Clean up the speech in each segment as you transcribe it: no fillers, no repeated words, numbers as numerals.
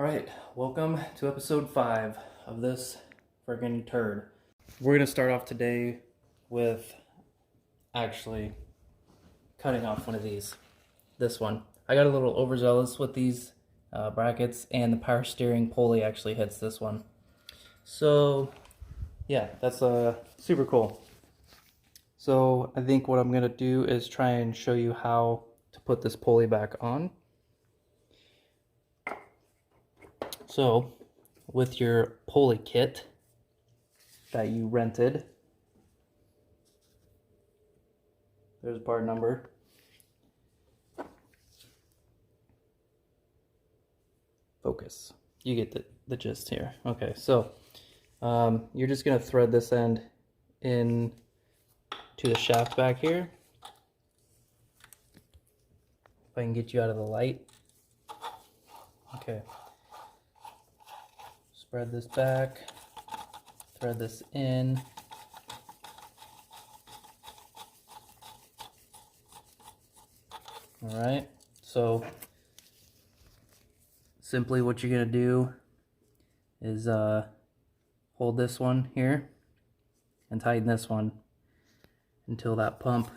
Alright, welcome to episode 5 of this friggin' turd. We're gonna start off today with actually cutting off one of these. This one. I got a little overzealous with these brackets, and the power steering pulley actually hits this one. So yeah, that's super cool. So I think what I'm gonna do is try and show you how to put this pulley back on. So, with your pulley kit that you rented, there's a part number. Focus. You get the gist here. Okay, so you're just going to thread this end in to the shaft back here. If I can get you out of the light. Okay. Spread this back, thread this in. All right, so simply what you're gonna do is hold this one here and tighten this one until that pump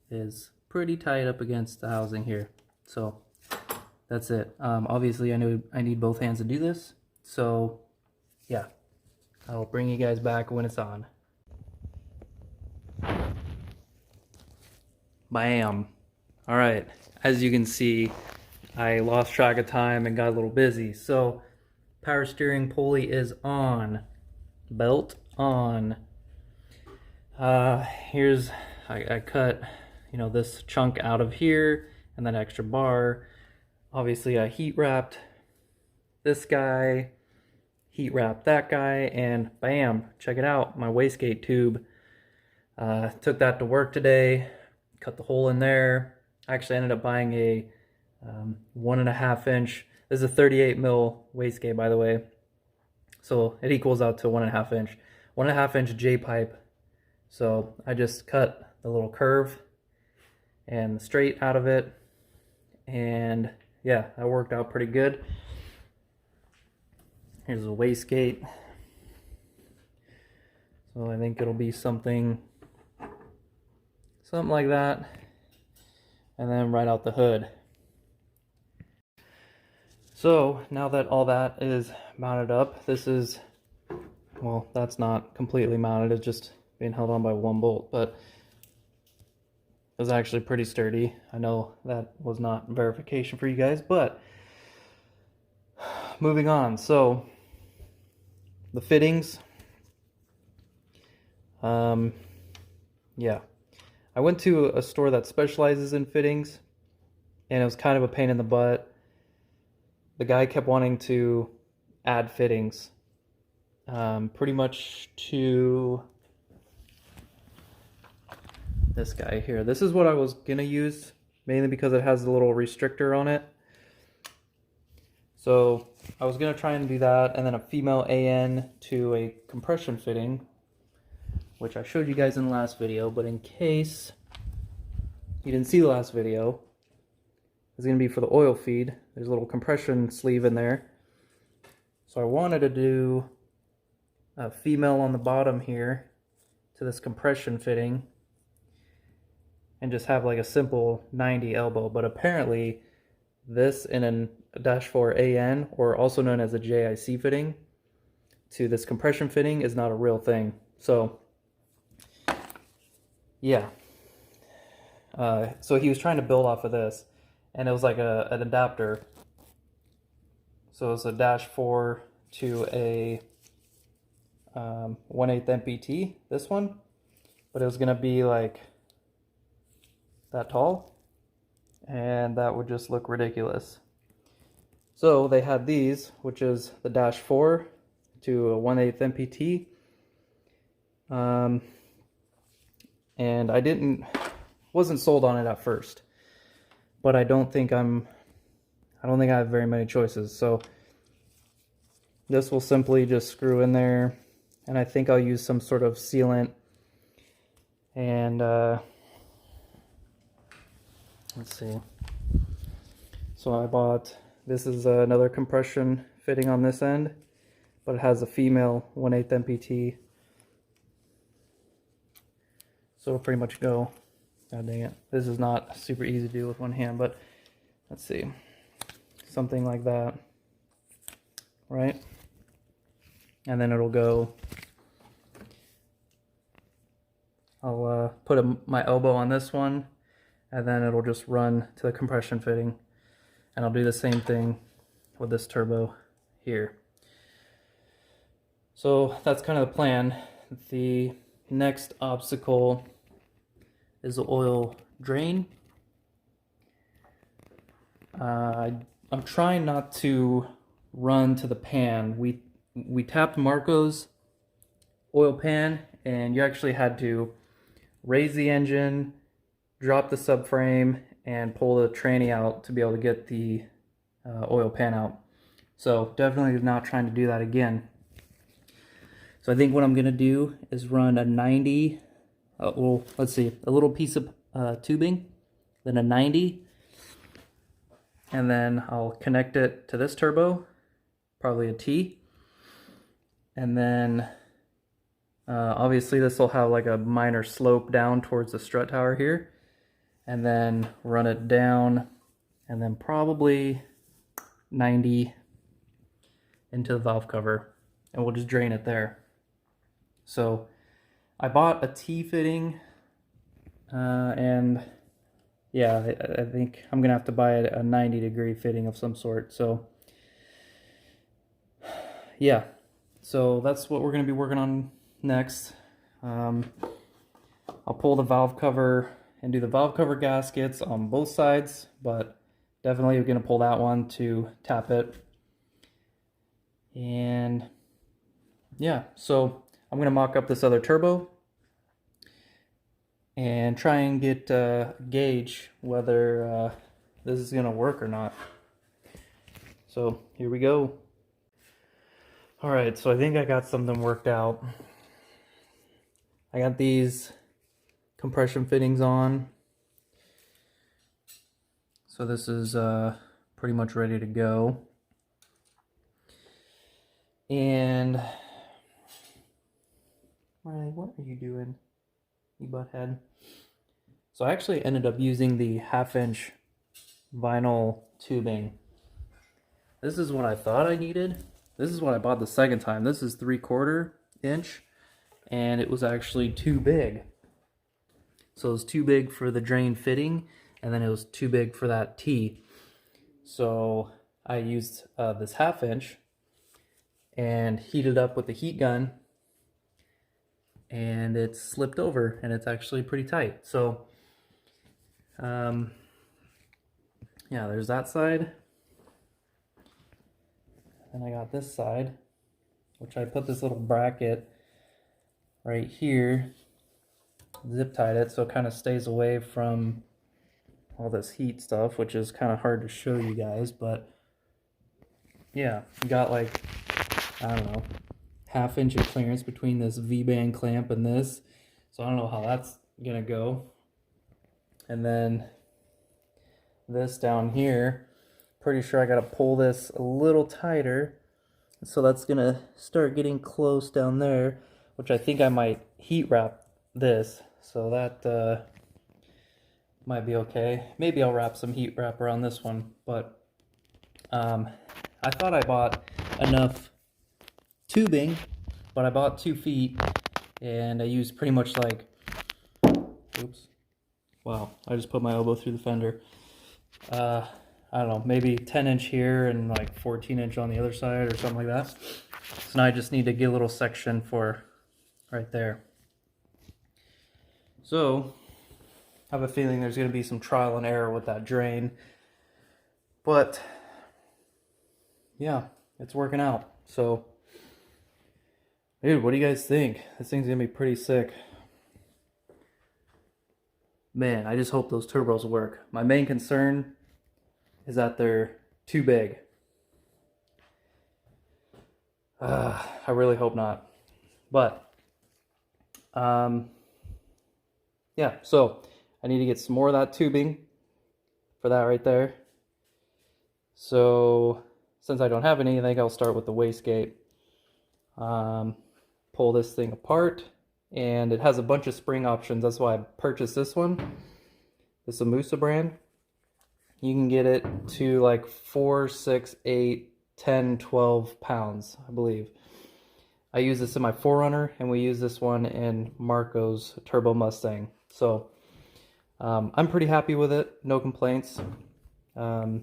is pretty tight up against the housing here. So that's it. Obviously I need both hands to do this. So, yeah, I'll bring you guys back when it's on. Bam! Alright, as you can see, I lost track of time and got a little busy. So, power steering pulley is on. Belt on. I cut, this chunk out of here and that extra bar. Obviously, I heat wrapped this guy, heat wrap that guy, and bam, check it out, my wastegate tube. Took that to work today, cut the hole in there. I actually ended up buying a 1.5 inch, this is a 38 mil wastegate, by the way, so it equals out to 1.5 inch. 1.5 inch J pipe. So I just cut the little curve and the straight out of it, and yeah, that worked out pretty good. Here's a wastegate. So I think it'll be something like that. And then right out the hood. So now that all that is mounted up, this is, well, that's not completely mounted, it's just being held on by one bolt, but it was actually pretty sturdy. I know that was not verification for you guys, but moving on. So the fittings, yeah, I went to a store that specializes in fittings, and it was kind of a pain in the butt. The guy kept wanting to add fittings, pretty much to this guy here. This is what I was gonna use, mainly because it has a little restrictor on it. So I was going to try and do that, and then a female AN to a compression fitting, which I showed you guys in the last video, but in case you didn't see the last video, it's going to be for the oil feed. There's a little compression sleeve in there. So I wanted to do a female on the bottom here to this compression fitting and just have like a simple 90 elbow, but apparently this in a -4 AN, or also known as a JIC fitting, to this compression fitting is not a real thing. So yeah, so he was trying to build off of this, and it was like an adapter. So it's a -4 to a 1/8 MPT, this one, but it was gonna be like that tall, and that would just look ridiculous. So they had these, which is the -4 to a 1/8 MPT, and I wasn't sold on it at first, but I don't think I have very many choices. So this will simply just screw in there, and I think I'll use some sort of sealant, and let's see. So I bought This is another compression fitting on this end, but it has a female 1/8 MPT. So it'll pretty much go. God dang it. This is not super easy to do with one hand, but let's see. Something like that, right? And then it'll go. I'll put my elbow on this one, and then it'll just run to the compression fitting. And I'll do the same thing with this turbo here. So that's kind of the plan. The next obstacle is the oil drain. I'm trying not to run to the pan. We tapped Marco's oil pan, and you actually had to raise the engine, drop the subframe, and pull the tranny out to be able to get the oil pan out. So definitely not trying to do that again. So I think what I'm gonna do is run a 90, well, let's see, a little piece of tubing, then a 90, and then I'll connect it to this turbo, probably a T, and then obviously this will have like a minor slope down towards the strut tower here, and then run it down, and then probably 90 into the valve cover, and we'll just drain it there. So I bought a T fitting, and yeah, I think I'm gonna have to buy a 90-degree fitting of some sort. So yeah, so that's what we're gonna be working on next. I'll pull the valve cover and do the valve cover gaskets on both sides, but definitely we're gonna pull that one to tap it. And yeah, so I'm gonna mock up this other turbo and try and get gauge whether this is gonna work or not. So here we go. All right, so I think I got something worked out. I got these compression fittings on. So this is pretty much ready to go. And Riley, what are you doing, you butthead? So I actually ended up using the 1/2-inch vinyl tubing. This is what I thought I needed. This is what I bought the second time. This is 3/4 inch, and it was actually too big. So it was too big for the drain fitting, and then it was too big for that T. So I used this 1/2-inch and heated up with the heat gun, and it slipped over, and it's actually pretty tight. So yeah, there's that side. And I got this side, which I put this little bracket right here, zip tied it so it kind of stays away from all this heat stuff, which is kind of hard to show you guys, but yeah, you got like, I don't know, 1/2 inch of clearance between this V-band clamp and this, so I don't know how that's gonna go. And then this down here, pretty sure I gotta pull this a little tighter, so that's gonna start getting close down there, which I think I might heat wrap this, so that might be okay. Maybe I'll wrap some heat wrap around this one, but I thought I bought enough tubing, but I bought 2 feet, and I used pretty much like, oops, wow, I just put my elbow through the fender. I don't know, maybe 10-inch here and like 14-inch on the other side or something like that. So now I just need to get a little section for right there. So I have a feeling there's going to be some trial and error with that drain, but yeah, it's working out. So dude, what do you guys think? This thing's going to be pretty sick. Man, I just hope those turbos work. My main concern is that they're too big. I really hope not. But, yeah, so I need to get some more of that tubing for that right there. So since I don't have any, I think I'll start with the wastegate. Pull this thing apart, and it has a bunch of spring options. That's why I purchased this one. It's a Musa brand. You can get it to like 4, 6, 8, 10, 12 pounds, I believe. I use this in my 4Runner, and we use this one in Marco's Turbo Mustang. So I'm pretty happy with it. No complaints. Yeah.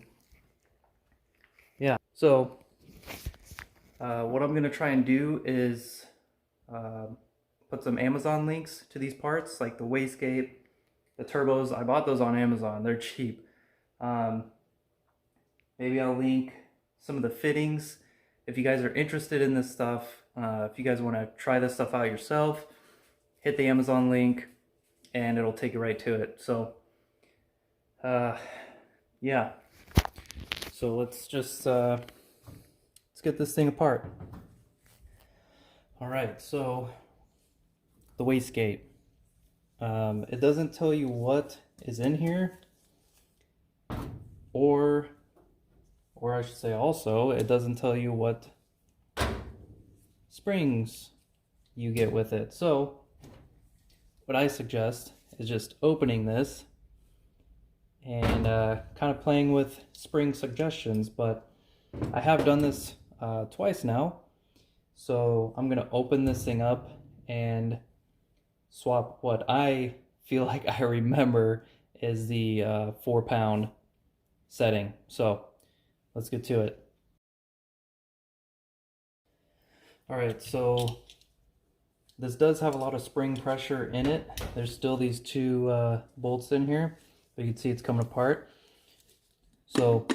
So what I'm gonna try and do is put some Amazon links to these parts, like the wastegate, the turbos. I bought those on Amazon. They're cheap. Maybe I'll link some of the fittings. If you guys are interested in this stuff, if you guys want to try this stuff out yourself, hit the Amazon link and it'll take you right to it. So yeah, so let's just let's get this thing apart. All right, so the wastegate. It doesn't tell you what is in here, or I should say also, it doesn't tell you what springs you get with it. So what I suggest is just opening this and kind of playing with spring suggestions, but I have done this twice now. So I'm gonna open this thing up and swap what I feel like I remember is the 4-pound setting. So let's get to it. All right, so this does have a lot of spring pressure in it. There's still these two bolts in here, but you can see it's coming apart. So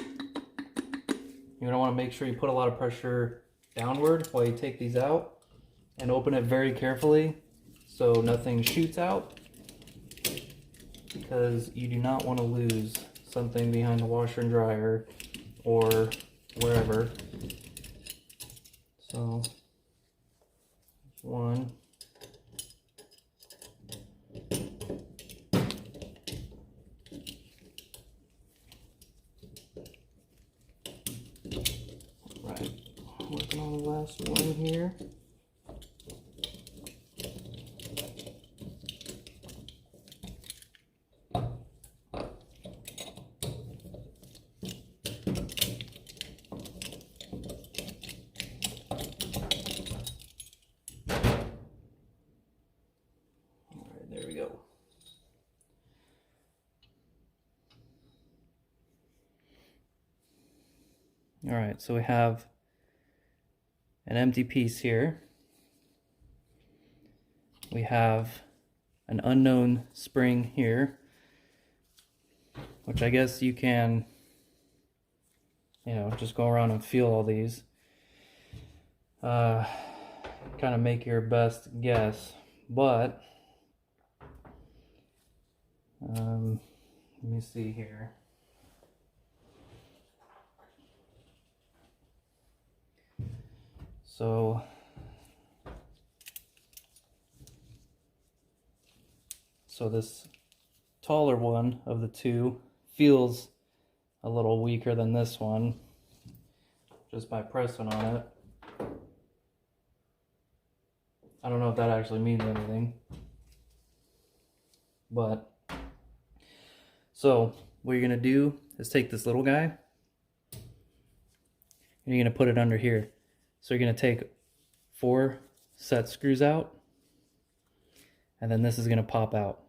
you're gonna wanna make sure you put a lot of pressure downward while you take these out, and open it very carefully so nothing shoots out, because you do not want to lose something behind the washer and dryer or wherever. So one. Right, working on the last one here. There we go. All right, so we have an empty piece here. We have an unknown spring here, which I guess you can, you know, just go around and feel all these. Kind of make your best guess, but let me see here. So this taller one of the two feels a little weaker than this one just by pressing on it. I don't know if that actually means anything, but so what you're gonna do is take this little guy and you're gonna put it under here. So you're gonna take 4 set screws out, and then this is gonna pop out.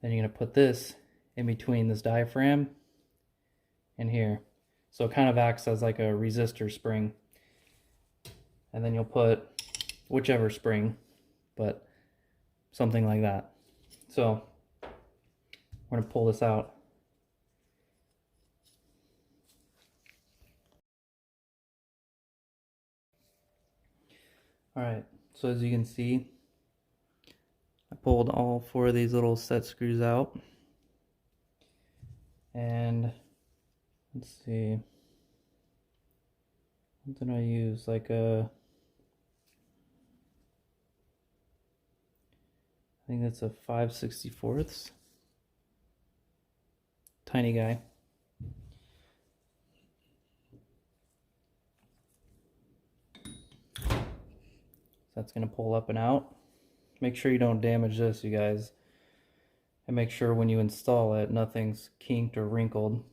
Then you're gonna put this in between this diaphragm and here. So it kind of acts as like a resistor spring. And then you'll put whichever spring, but something like that. So we're gonna pull this out. All right, so as you can see, I pulled all 4 of these little set screws out. And let's see, what did I use? Like I think that's a 5/64. Tiny guy. that's going to pull up and out. Make sure you don't damage this, you guys. And make sure when you install it, nothing's kinked or wrinkled.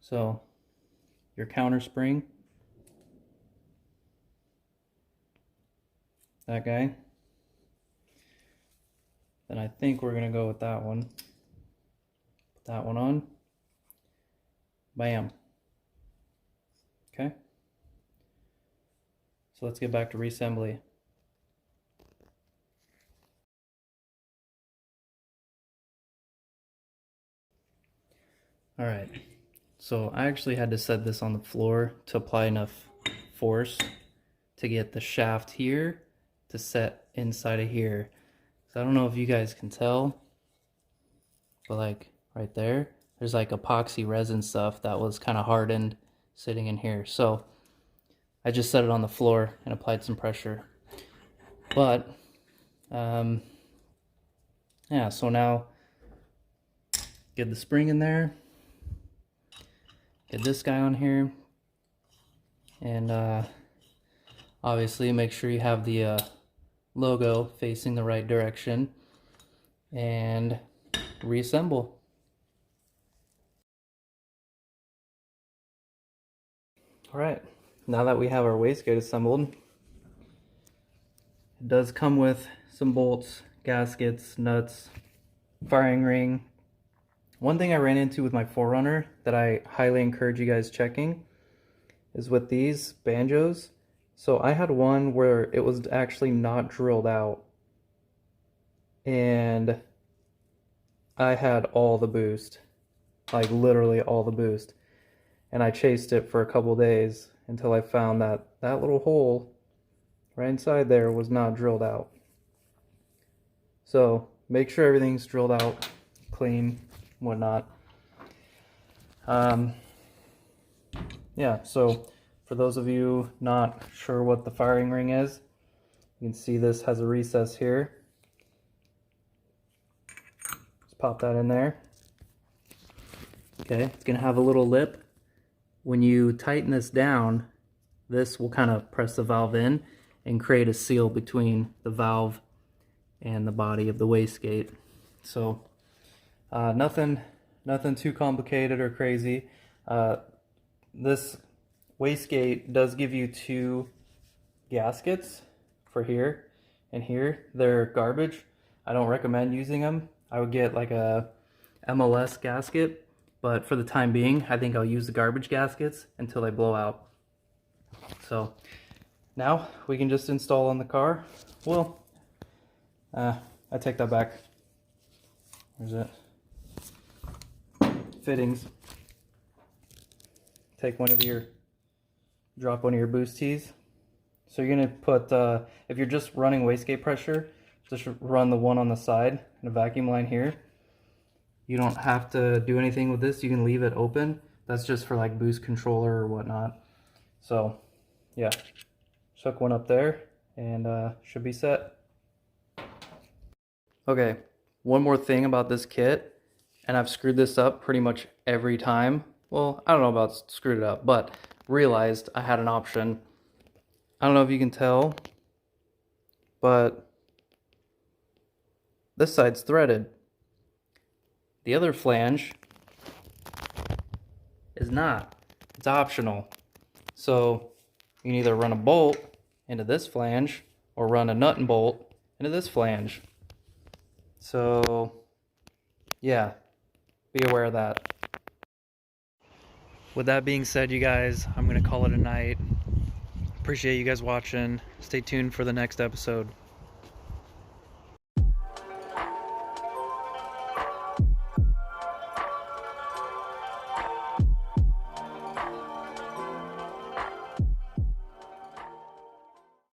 So, your counter spring, that guy. Then I think we're gonna go with that one. Put that one on. Bam. Okay. So let's get back to reassembly. All right. So I actually had to set this on the floor to apply enough force to get the shaft here to set inside of here. So I don't know if you guys can tell, but like right there, there's like epoxy resin stuff that was kind of hardened sitting in here. So I just set it on the floor and applied some pressure. But yeah, so now get the spring in there, get this guy on here, and obviously make sure you have the logo facing the right direction, and reassemble. All right, now that we have our wastegate assembled, it does come with some bolts, gaskets, nuts, firing ring. One thing I ran into with my 4Runner that I highly encourage you guys checking is with these banjos. So I had one where it was actually not drilled out, and I had all the boost, like literally all the boost, and I chased it for a couple days until I found that that little hole right inside there was not drilled out. So make sure everything's drilled out, clean, whatnot. Yeah, so for those of you not sure what the firing ring is, you can see this has a recess here. Just pop that in there. Okay, it's gonna have a little lip. When you tighten this down, this will kind of press the valve in and create a seal between the valve and the body of the wastegate. So nothing too complicated or crazy. This wastegate does give you 2 gaskets for here and here. They're garbage. I don't recommend using them. I would get like a MLS gasket, but for the time being, I think I'll use the garbage gaskets until they blow out. So now we can just install on the car. Well, I take that back. There's it. Fittings. Drop one of your boost tees. So you're gonna put, if you're just running wastegate pressure, just run the one on the side and a vacuum line here. You don't have to do anything with this. You can leave it open. That's just for like boost controller or whatnot. So yeah, chuck one up there and should be set. Okay, one more thing about this kit, and I've screwed this up pretty much every time. Well, I don't know about screwed it up, but realized I had an option. I don't know if you can tell, but this side's threaded. The other flange is not. It's optional. So you can either run a bolt into this flange or run a nut and bolt into this flange. So yeah, be aware of that. With that being said, you guys, I'm gonna call it a night. Appreciate you guys watching. Stay tuned for the next episode.